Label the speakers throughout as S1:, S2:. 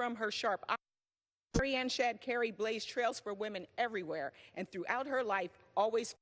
S1: from her sharp eyes, Marianne Shad Carey blazed trails for women everywhere, and throughout her life, always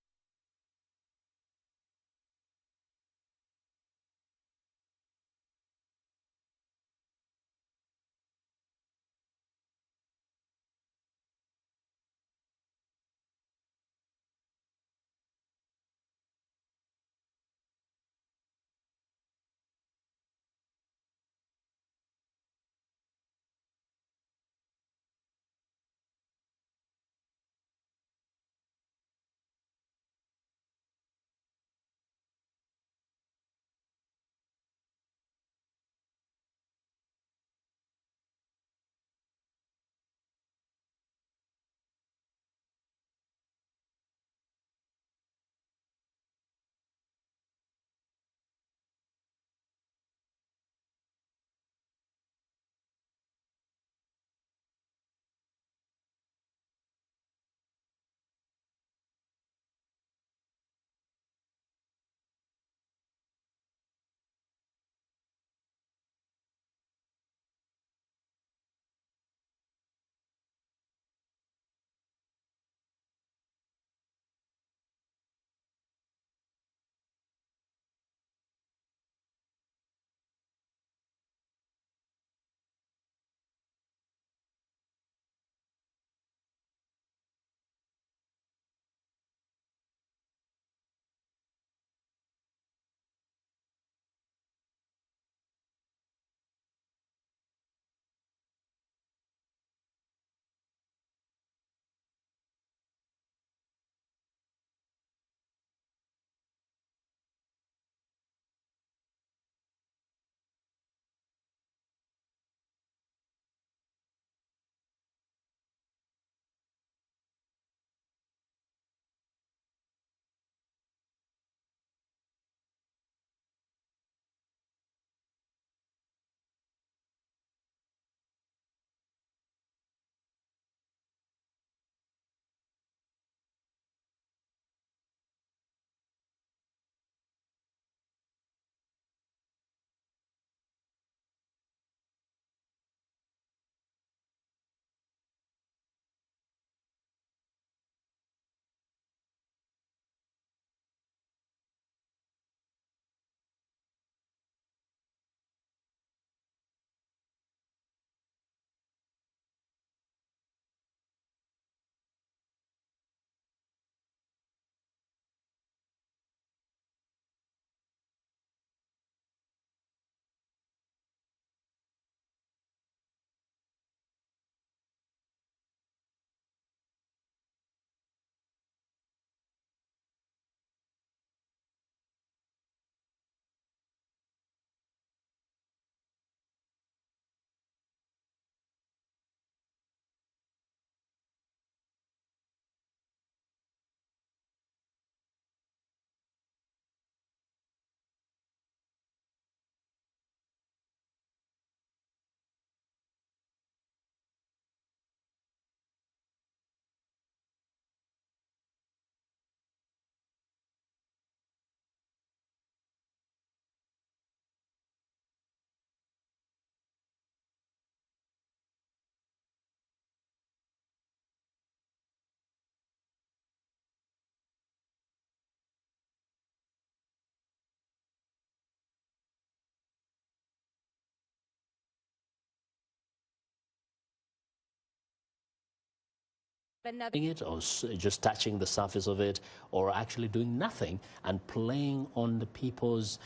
S2: it or just touching the surface of it or actually doing nothing and playing on the people's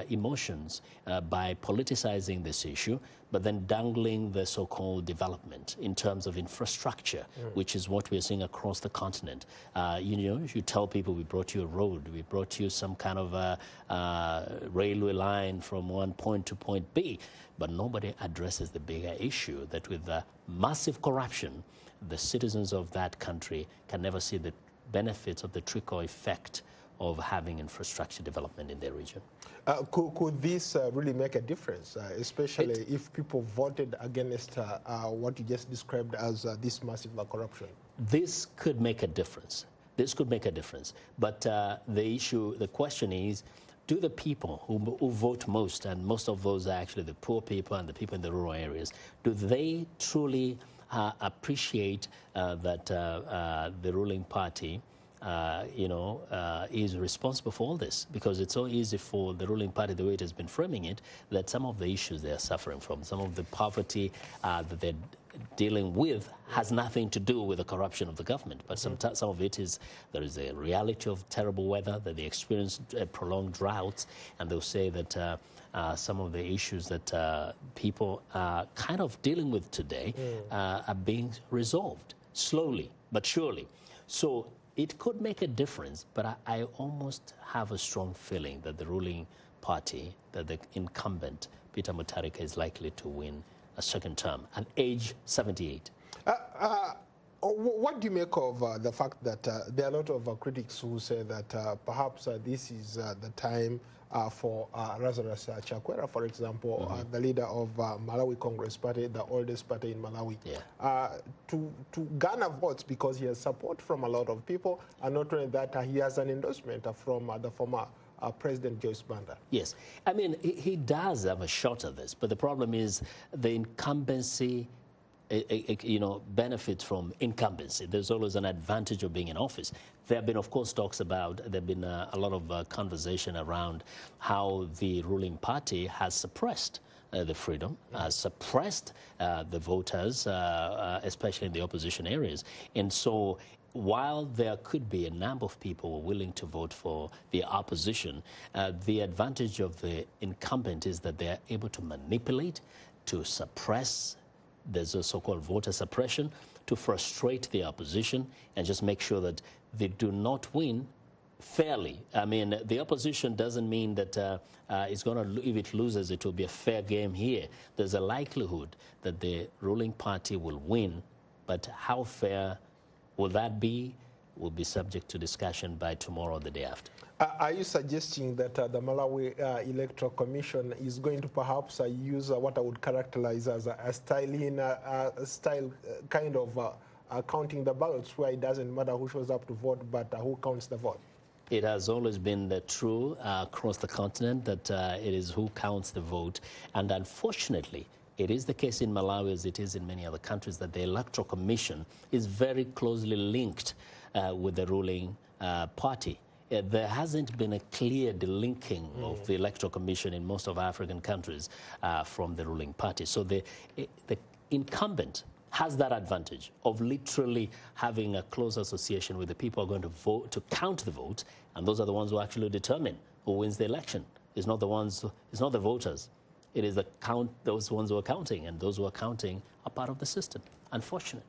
S2: emotions by politicizing this issue, but then dangling the so-called development in terms of infrastructure, which is what we're seeing across the continent. You tell people we brought you a road, we brought you some kind of a railway line from one point to point B, but nobody addresses the bigger issue that with the massive corruption, the citizens of that country can never see the benefits of the trickle effect of having infrastructure development in their region.
S3: Could this really make a difference, especially if people voted against what you just described as this massive corruption?
S2: This could make a difference. This could make a difference. But the question is, do the people who vote most, and most of those are actually the poor people and the people in the rural areas, do they truly appreciate that the ruling party is responsible for all this? Because it's so easy for the ruling party, the way it has been framing it, that some of the issues they are suffering from, some of the poverty that they're dealing with has nothing to do with the corruption of the government. But some of it is, there is a reality of terrible weather, that they experience prolonged droughts, and they'll say that some of the issues that people are kind of dealing with today are being resolved slowly but surely. So it could make a difference, but I almost have a strong feeling that the ruling party, that the incumbent, Peter Mutharika, is likely to win a second term at age 78.
S3: What do you make of the fact that there are a lot of critics who say that perhaps this is the time for Lazarus Chakwera, for example, the leader of Malawi Congress Party, the oldest party in Malawi, to garner votes because he has support from a lot of people, and not only that, he has an endorsement from the former President Joyce Banda.
S2: Yes, I mean, he does have a shot at this, but the problem is the incumbency, benefits from incumbency. There's always an advantage of being in office. There have been, of course, talks about, there have been a lot of conversation around how the ruling party has suppressed the freedom, suppressed the voters, especially in the opposition areas. And so while there could be a number of people willing to vote for the opposition, the advantage of the incumbent is that they are able to manipulate, to suppress. There's a so-called voter suppression, to frustrate the opposition and just make sure that they do not win fairly. I mean, the opposition doesn't mean that it's going to, if it loses, it will be a fair game here. There's a likelihood that the ruling party will win, but how fair will that be will be subject to discussion by tomorrow or the day after.
S3: Are you suggesting that the Malawi Electoral Commission is going to perhaps use what I would characterize as a style kind of counting the ballots, where it doesn't matter who shows up to vote, but who counts the vote?
S2: It has always been true across the continent that it is who counts the vote. And unfortunately, it is the case in Malawi, as it is in many other countries, that the Electoral Commission is very closely linked with the ruling party. There hasn't been a clear delinking of the Electoral Commission in most of African countries from the ruling party. So the incumbent has that advantage of literally having a close association with the people who are going to vote, to count the vote, and those are the ones who actually determine who wins the election. It's not the ones, it's not the voters. It is those ones who are counting, and those who are counting are part of the system. Unfortunate.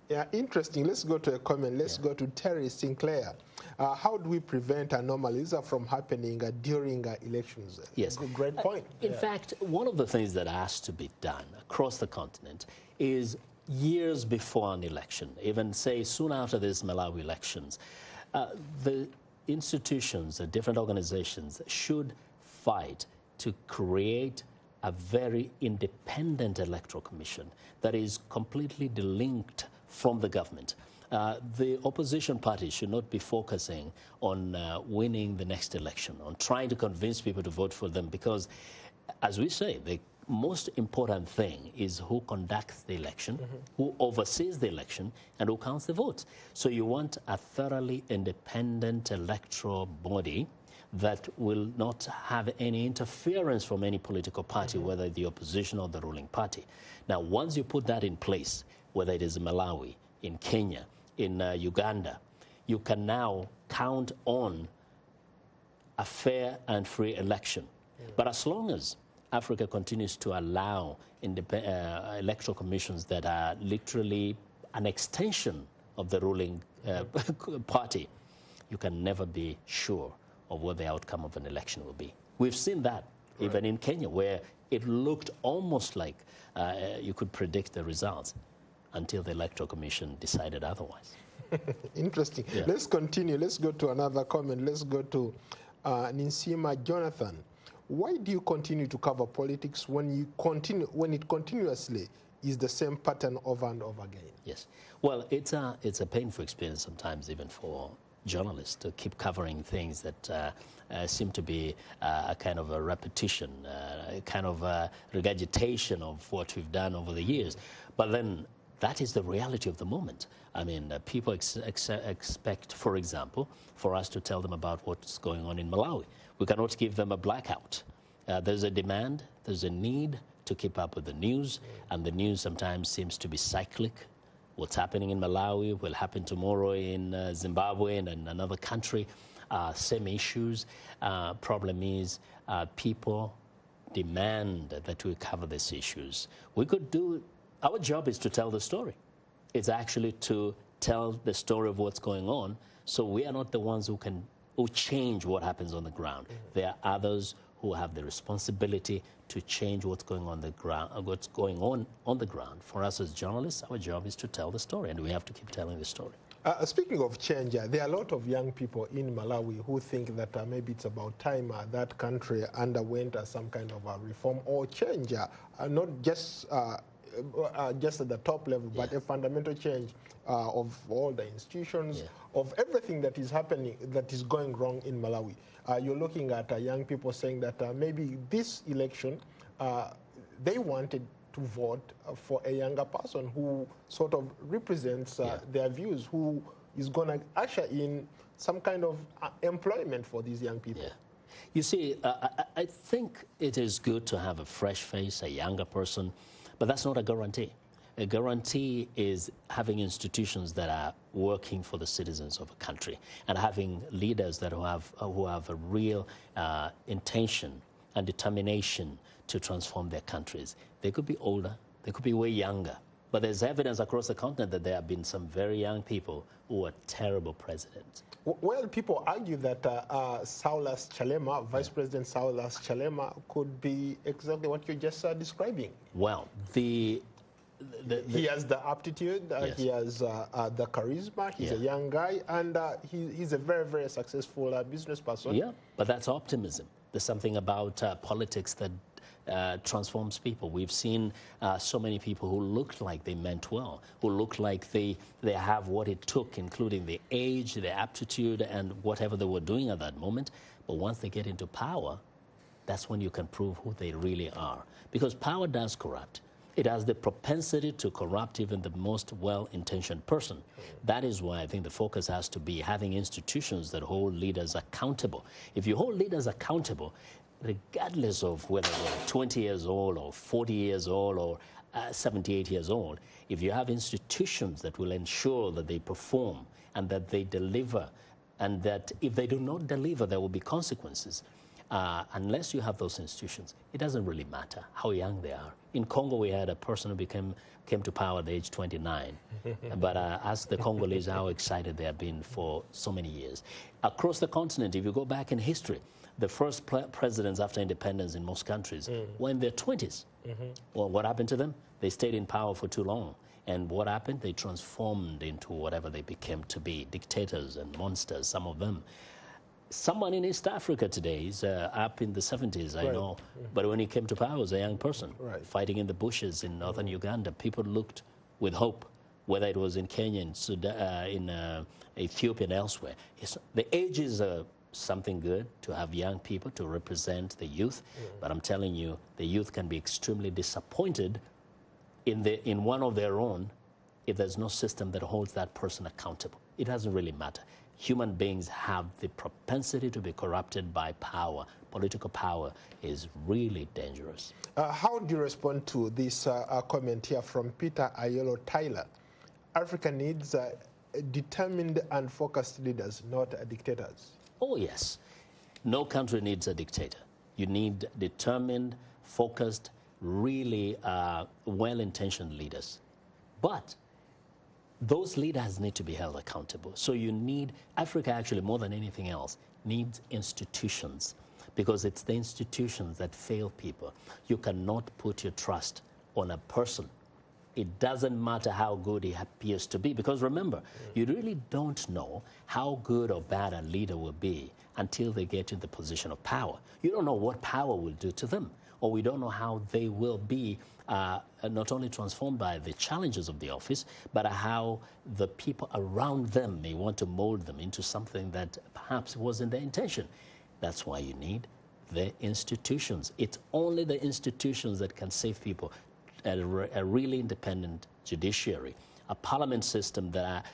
S3: Yeah, interesting. Let's go to a comment. Let's go to Terry Sinclair. How do we prevent anomalies from happening during elections?
S2: Yes.
S3: Great point.
S2: In fact, one of the things that has to be done across the continent is years before an election, even say soon after these Malawi elections, the institutions, the different organizations should fight to create a very independent electoral commission that is completely delinked from the government. The opposition parties should not be focusing on winning the next election, on trying to convince people to vote for them, because, as we say, the most important thing is who conducts the election, who oversees the election, and who counts the votes. So you want a thoroughly independent electoral body that will not have any interference from any political party, whether the opposition or the ruling party. Now, once you put that in place, whether it is in Malawi, in Kenya, in Uganda, you can now count on a fair and free election. But as long as Africa continues to allow electoral commissions that are literally an extension of the ruling party, you can never be sure of what the outcome of an election will be. We've seen that even in Kenya, where it looked almost like you could predict the results until the Electoral Commission decided otherwise.
S3: Interesting. Yeah. Let's continue. Let's go to another comment. Let's go to Ninsima Jonathan. Why do you continue to cover politics when it continuously is the same pattern over and over again?
S2: Yes. Well, it's a painful experience sometimes, even for journalists to keep covering things that seem to be a kind of a repetition, a kind of a regurgitation of what we've done over the years. But then that is the reality of the moment. I mean, people expect, for example, for us to tell them about what's going on in Malawi. We cannot give them a blackout. There's a demand, there's a need to keep up with the news, and the news sometimes seems to be cyclic. What's happening in Malawi will happen tomorrow in Zimbabwe and in another country. Same issues. Problem is people demand that we cover these issues. We could do, our job is to tell the story. It's actually to tell the story of what's going on, so we are not the ones who change what happens on the ground. There are others who have the responsibility to change what's going on the ground, what's going on the ground. For us as journalists, our job is to tell the story, and we have to keep telling the story.
S3: Speaking of change, there are a lot of young people in Malawi who think that maybe it's about time that country underwent some kind of a reform or change, not just at the top level, but a fundamental change of all the institutions, of everything that is happening, that is going wrong in Malawi. You're looking at young people saying that maybe this election, they wanted to vote for a younger person who sort of represents their views, who is going to usher in some kind of employment for these young people.
S2: You see, I think it is good to have a fresh face, a younger person, but that's not a guarantee. A guarantee is having institutions that are working for the citizens of a country and having leaders that who have a real intention and determination to transform their countries. They could be older, they could be way younger, but there's evidence across the continent that there have been some very young people who are terrible presidents.
S3: Well, people argue that Saulas Chalema, Vice President Saulas Chalema, could be exactly what you're just describing.
S2: Well, he
S3: has the aptitude,
S2: yes.
S3: He has the charisma, he's a young guy, and he's a very, very successful business person.
S2: Yeah, but that's optimism. There's something about politics that transforms people. We've seen so many people who looked like they meant well, who looked like they have what it took, including the age, the aptitude, and whatever they were doing at that moment. But once they get into power, that's when you can prove who they really are. Because power does corrupt. It has the propensity to corrupt even the most well-intentioned person. That is why I think the focus has to be having institutions that hold leaders accountable. If you hold leaders accountable, regardless of whether they're 20 years old or 40 years old or 78 years old, if you have institutions that will ensure that they perform and that they deliver, and that if they do not deliver, there will be consequences. Unless you have those institutions, it doesn't really matter how young they are. In Congo, we had a person who came to power at the age 29. But ask the Congolese how excited they have been for so many years. Across the continent, if you go back in history, the first presidents after independence in most countries were in their 20s. Well, what happened to them? They stayed in power for too long. And what happened? They transformed into whatever they became to be, dictators and monsters, some of them. Someone in East Africa today is up in the 70s, I know. But when he came to power, he was a young person, fighting in the bushes in northern Uganda. People looked with hope, whether it was in Kenya, in Sudan, in Ethiopia, and elsewhere. The age is something good to have young people to represent the youth. But I'm telling you, the youth can be extremely disappointed in one of their own if there's no system that holds that person accountable. It doesn't really matter. Human beings have the propensity to be corrupted by power. Political power is really dangerous.
S3: How do you respond to this comment here from Peter Ayolo Tyler? Africa needs determined and focused leaders, not dictators.
S2: Oh, yes. No country needs a dictator. You need determined, focused, really well-intentioned leaders. But those leaders need to be held accountable. So you need, Africa actually more than anything else, needs institutions, because it's the institutions that fail people. You cannot put your trust on a person. It doesn't matter how good he appears to be, because remember, you really don't know how good or bad a leader will be until they get in the position of power. You don't know what power will do to them. or we don't know how they will be not only transformed by the challenges of the office, but how the people around them may want to mold them into something that perhaps wasn't their intention. That's why you need the institutions. It's only the institutions that can save people. A really independent judiciary, a parliament system that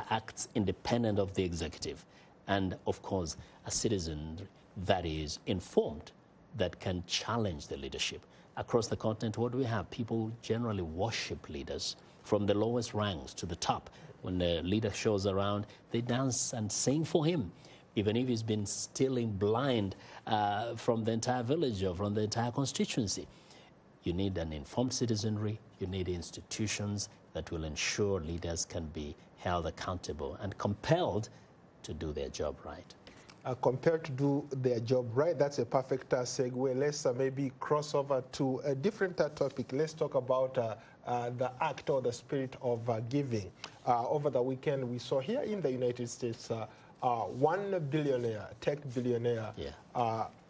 S2: acts independent of the executive, and of course a citizen that is informed, that can challenge the leadership. Across the continent, what do we have? People generally worship leaders from the lowest ranks to the top. When the leader shows around, they dance and sing for him, even if he's been stealing blind from the entire village or from the entire constituency. You need an informed citizenry. You need institutions that will ensure leaders can be held accountable and compelled to do their job right.
S3: Compelled to do their job right. That's a perfect segue. Let's maybe cross over to a different topic. Let's talk about the act or the spirit of giving. Over the weekend, we saw here in the United States, one billionaire, tech billionaire,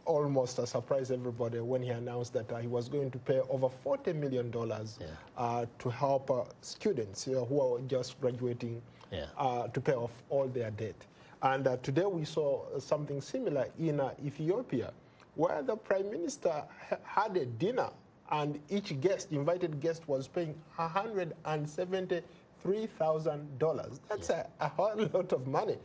S3: almost surprised everybody when he announced that he was going to pay over $40 million to help students who are just graduating to pay off all their debt. And today we saw something similar in Ethiopia, where the prime minister had a dinner, and each guest, invited guest, was paying $173,000. That's a whole lot of money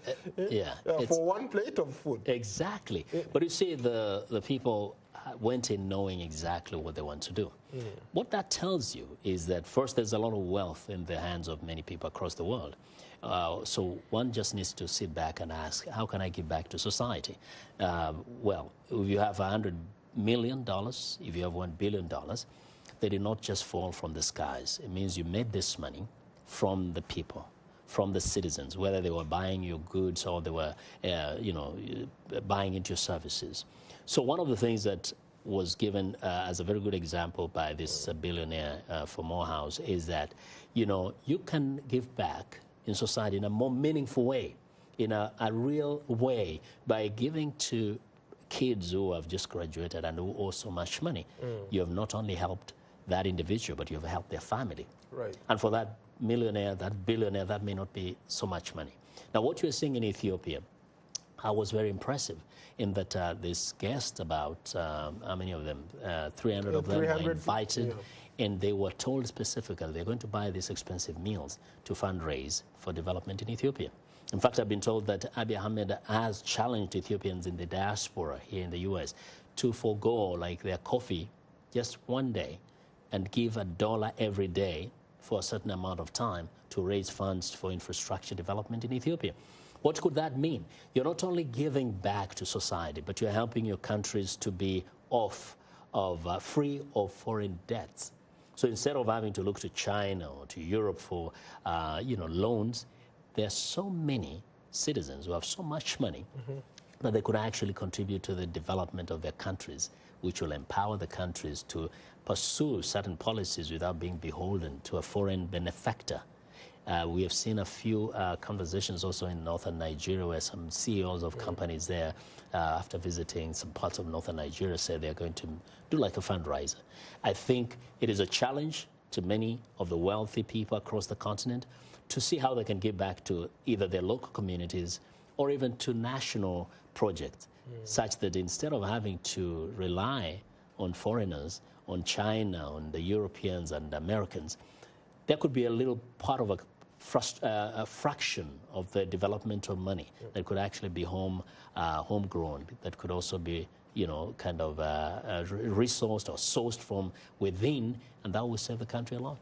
S3: for one plate of food.
S2: Exactly. But you see, the people went in knowing exactly what they want to do. What that tells you is that, first, there's a lot of wealth in the hands of many people across the world. So one just needs to sit back and ask, how can I give back to society? Well, if you have $100 million, if you have $1 billion, they did not just fall from the skies. It means you made this money from the people, from the citizens, whether they were buying your goods or they were, buying into your services. So one of the things that was given as a very good example by this billionaire for Morehouse is that, you can give back in society in a more meaningful way, in a real way, by giving to kids who have just graduated and who owe so much money. You have not only helped that individual, but you have helped their family.
S3: Right.
S2: And for that millionaire, that billionaire, that may not be so much money. Now, what you're seeing in Ethiopia was very impressive in that this guest, about how many of them? 300 of them were invited, and they were told specifically they're going to buy these expensive meals to fundraise for development in Ethiopia. In fact, I've been told that Abiy Ahmed has challenged Ethiopians in the diaspora here in the U.S. to forego, like, their coffee just one day and give $1 every day for a certain amount of time to raise funds for infrastructure development in Ethiopia. What could that mean? You're not only giving back to society, but you're helping your countries to be free of foreign debts. So instead of having to look to China or to Europe for, loans, there are so many citizens who have so much money that they could actually contribute to the development of their countries, which will empower the countries to pursue certain policies without being beholden to a foreign benefactor. We have seen a few conversations also in northern Nigeria, where some CEOs of companies there, after visiting some parts of northern Nigeria, said they're going to do like a fundraiser. I think it is a challenge to many of the wealthy people across the continent to see how they can give back to either their local communities or even to national projects, such that instead of having to rely on foreigners, on China, on the Europeans and Americans, there could be a little part of a fraction of the developmental money that could actually be homegrown, that could also be, resourced or sourced from within, and that will save the country a lot.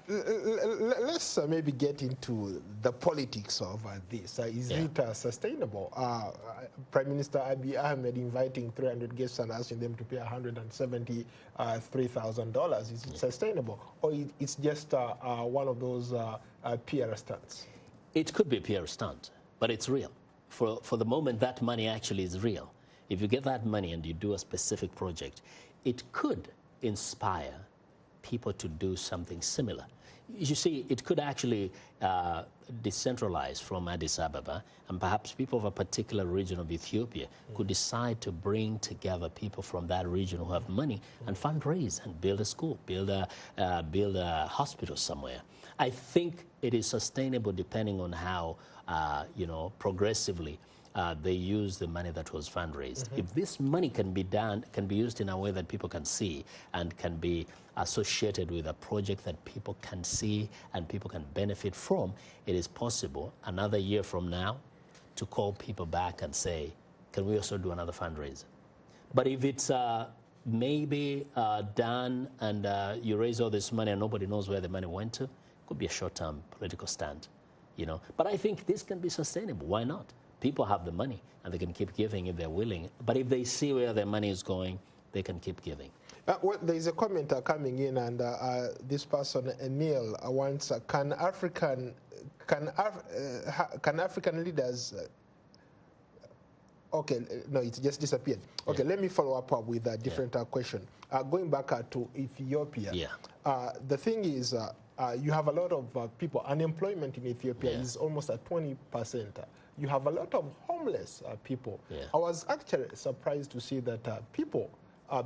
S3: Let's maybe get into the politics of this. Is it sustainable? Prime Minister Abiy Ahmed inviting 300 guests and asking them to pay $173,000. Is it sustainable? Or it's just one of those PR stunts?
S2: It could be a PR stunt, but it's real. For the moment, that money actually is real. If you get that money and you do a specific project, it could inspire people to do something similar. You see, it could actually decentralize from Addis Ababa, and perhaps people of a particular region of Ethiopia could decide to bring together people from that region who have money and fundraise and build a school, build a hospital somewhere. I think it is sustainable depending on how, you know, progressively they use the money that was fundraised. If this money can be used in a way that people can see and can be associated with a project that people can see and people can benefit from, it is possible another year from now to call people back and say, can we also do another fundraiser? But if it's maybe done and you raise all this money and nobody knows where the money went to, it could be a short-term political stand, you know. But I think this can be sustainable. Why not? People have the money and they can keep giving if they're willing. But if they see where their money is going, they can keep giving.
S3: Well, there is a comment coming in, and this person, Emil, wants, can African leaders... okay, no, it just disappeared. Okay, let me follow up with a different question. Going back to Ethiopia, the thing is, you have a lot of people. Unemployment in Ethiopia is almost at 20%. You have a lot of homeless people. I was actually surprised to see that people, the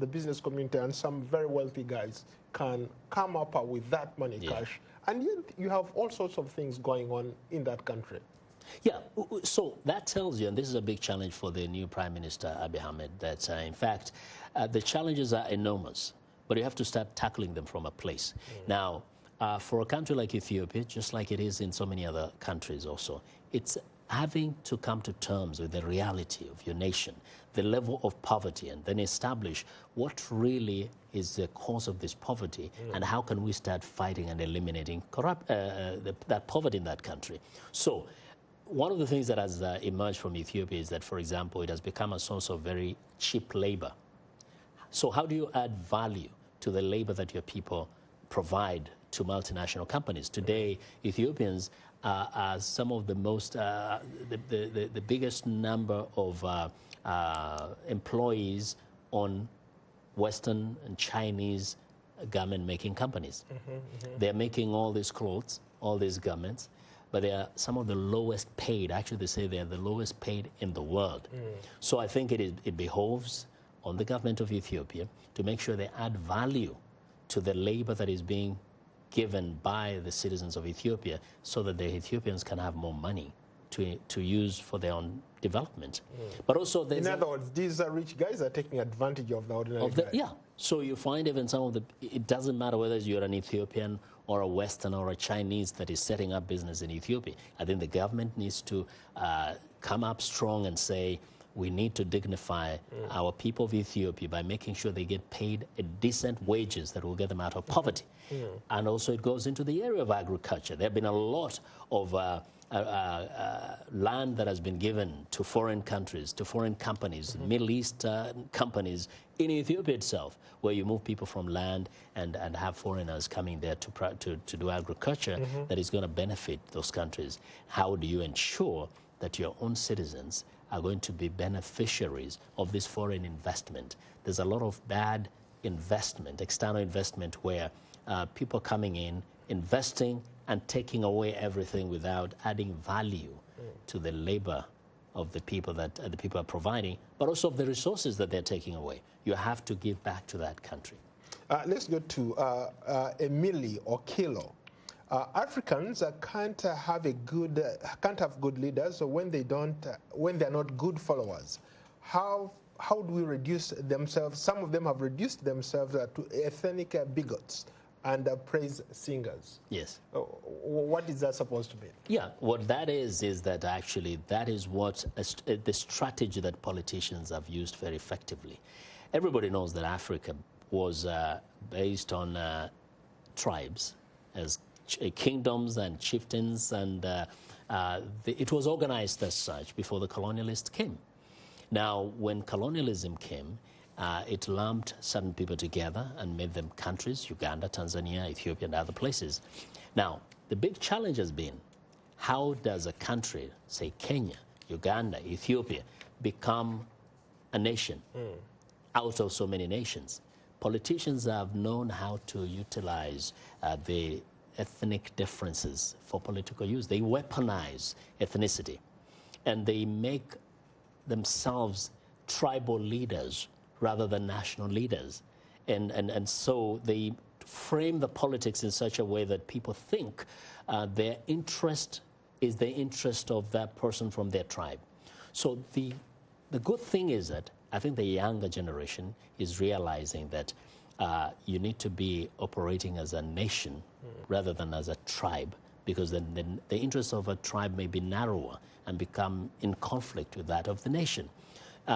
S3: business community, and some very wealthy guys can come up with that money cash, and yet you have all sorts of things going on in that country.
S2: Yeah, so that tells you, and this is a big challenge for the new Prime Minister, Abiy Ahmed, that in fact, the challenges are enormous, but you have to start tackling them from a place. Now, for a country like Ethiopia, just like it is in so many other countries also, it's having to come to terms with the reality of your nation, the level of poverty, and then establish what really is the cause of this poverty and how can we start fighting and eliminating that poverty in that country. So one of the things that has emerged from Ethiopia is that, for example, it has become a source of very cheap labor. So how do you add value to the labor that your people provide to multinational companies? Today, Ethiopians are some of the most, the biggest number of employees on Western and Chinese garment-making companies. They're making all these clothes, all these garments, but they are some of the lowest paid. Actually, they say they are the lowest paid in the world. So I think it behoves on the government of Ethiopia to make sure they add value to the labor that is being given by the citizens of Ethiopia so that the Ethiopians can have more money to use for their own development. But also,
S3: in other words, these rich guys are taking advantage of the ordinary guy.
S2: Yeah. So you find even some of it doesn't matter whether you're an Ethiopian or a Western or a Chinese that is setting up business in Ethiopia. I think the government needs to come up strong and say, we need to dignify our people of Ethiopia by making sure they get paid a decent wages that will get them out of poverty. And also it goes into the area of agriculture. There have been a lot of land that has been given to foreign countries, to foreign companies, Middle East companies in Ethiopia itself, where you move people from land and have foreigners coming there to do agriculture that is going to benefit those countries. How do you ensure that your own citizens are going to be beneficiaries of this foreign investment? There's a lot of bad investment, external investment, where people coming in, investing, and taking away everything without adding value to the labor of the people that the people are providing, but also of the resources that they're taking away. You have to give back to that country.
S3: Let's go to Emily or Kilo. Africans can't have good leaders when they're not good followers. How do we reduce themselves? Some of them have reduced themselves to ethnic bigots and praise singers.
S2: Yes.
S3: What is that supposed to mean?
S2: Yeah, what that is that actually that is what the strategy that politicians have used very effectively. Everybody knows that Africa was based on tribes as kingdoms and chieftains, and it was organized as such before the colonialists came. Now, when colonialism came, it lumped certain people together and made them countries, Uganda, Tanzania, Ethiopia, and other places. Now, the big challenge has been, how does a country, say Kenya, Uganda, Ethiopia, become a nation out of so many nations? politicians have known how to utilize the ethnic differences for political use. They weaponize ethnicity, and they make themselves tribal leaders rather than national leaders. And so they frame the politics in such a way that people think their interest is the interest of that person from their tribe. So the good thing is that I think the younger generation is realizing that you need to be operating as a nation rather than as a tribe, because then the interests of a tribe may be narrower and become in conflict with that of the nation.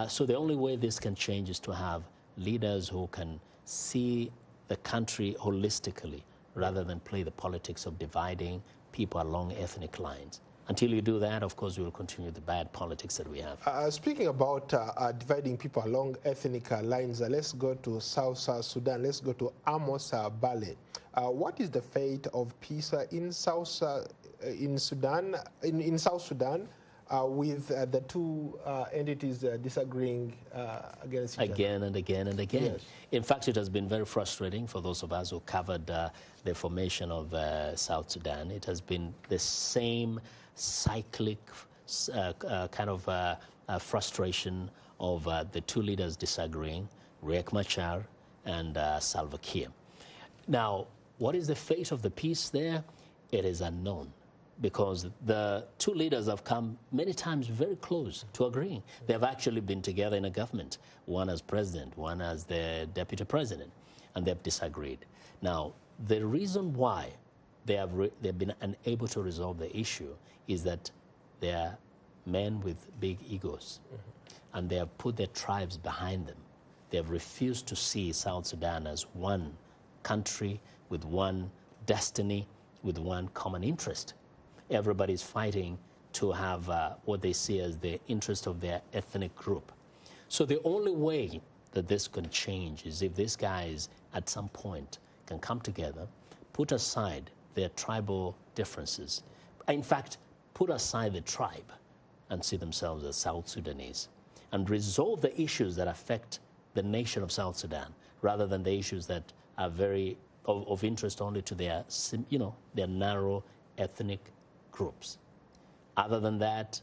S2: So the only way this can change is to have leaders who can see the country holistically rather than play the politics of dividing people along ethnic lines. Until you do that, of course, we will continue the bad politics that we have.
S3: Speaking about dividing people along ethnic lines, let's go to South Sudan. Let's go to Amos Bale. What is the fate of peace in South Sudan with the two entities disagreeing against each other?
S2: Again and again and again.
S3: Yes.
S2: In fact, it has been very frustrating for those of us who covered the formation of South Sudan. It has been the same cyclic kind of frustration of the two leaders disagreeing, Riek Machar and Salva Kiir. Now, what is the fate of the peace there? It is unknown, because the two leaders have come many times very close to agreeing. They have actually been together in a government, one as president, one as the deputy president, and they've disagreed. Now, the reason why they've been unable to resolve the issue is that they are men with big egos, and they have put their tribes behind them. They have refused to see South Sudan as one country with one destiny, with one common interest. Everybody's fighting to have what they see as the interest of their ethnic group. So the only way that this can change is if these guys at some point can come together, put aside their tribal differences, in fact, put aside the tribe and see themselves as South Sudanese, and resolve the issues that affect the nation of South Sudan rather than the issues that are very of interest only to their, their narrow ethnic groups. Other than that,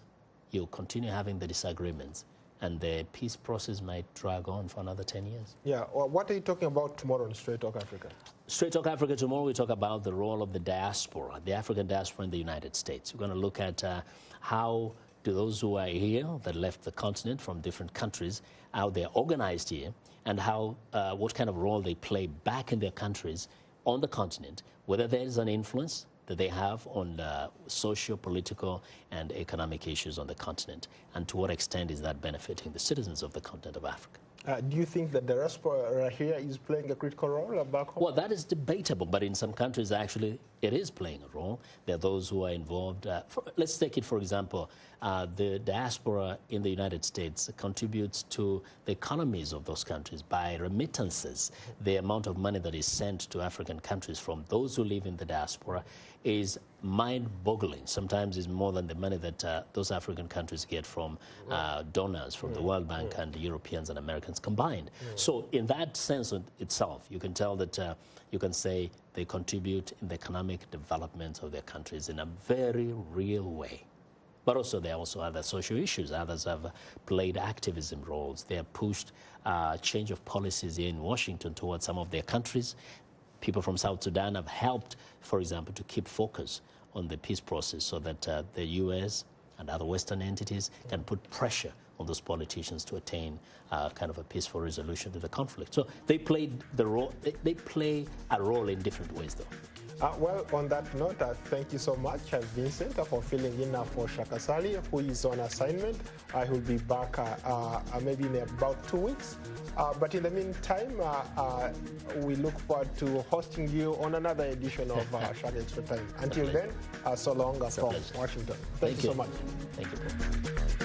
S2: you'll continue having the disagreements, and the peace process might drag on for another 10 years.
S3: Yeah, well, what are you talking about tomorrow on Straight Talk Africa?
S2: Straight Talk Africa tomorrow, we talk about the role of the diaspora, the African diaspora in the United States. We're going to look at how do those who are here that left the continent from different countries, how they're organized here, and how what kind of role they play back in their countries on the continent, whether there is an influence that they have on socio, political, and economic issues on the continent, and to what extent is that benefiting the citizens of the continent of Africa.
S3: Do you think that the diaspora here is playing a critical role back home?
S2: Well, that is debatable, but in some countries, actually, it is playing a role. There are those who are involved. Let's take it, for example, the diaspora in the United States contributes to the economies of those countries by remittances. The amount of money that is sent to African countries from those who live in the diaspora is mind-boggling. Sometimes it's more than the money that those African countries get from donors from the World Bank and the Europeans and Americans combined. So in that sense itself, you can tell that you can say they contribute in the economic development of their countries in a very real way. But also there are also other social issues. Others have played activism roles. They have pushed change of policies here in Washington towards some of their countries. People from South Sudan have helped, for example, to keep focus on the peace process so that the U.S. and other Western entities can put pressure on those politicians to attain kind of a peaceful resolution to the conflict. So they played the role. They play a role in different ways, though.
S3: Well, on that note, thank you so much, Vincent, for filling in for Shaka Sali, who is on assignment. I will be back maybe in about 2 weeks. But in the meantime, we look forward to hosting you on another edition of Shaka Extra Time. Until then, so long from Washington. Thank you so much.
S2: Thank you, Paul.